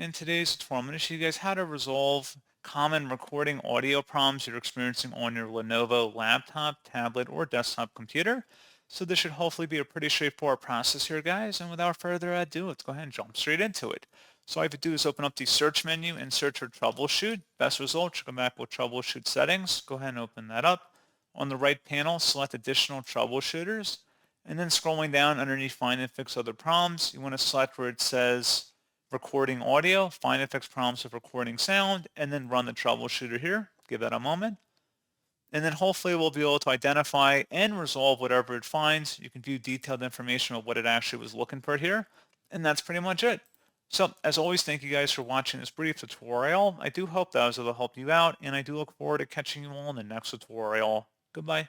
In today's tutorial, I'm going to show you guys how to resolve common recording audio problems you're experiencing on your Lenovo laptop, tablet, or desktop computer. So this should hopefully be a pretty straightforward process here, guys. And without further ado, let's go ahead and jump straight into it. So all you have to do is open up the search menu and search for troubleshoot. Best result should come back with troubleshoot settings. Go ahead and open that up. On the right panel, select additional troubleshooters. And then scrolling down underneath find and fix other problems, you want to select where it says recording audio, find and fix problems of recording sound, and then run the troubleshooter here. Give that a moment. And then hopefully we'll be able to identify and resolve whatever it finds. You can view detailed information of what it actually was looking for here. And that's pretty much it. So as always, thank you guys for watching this brief tutorial. I do hope that I was able to help you out, and I do look forward to catching you all in the next tutorial. Goodbye.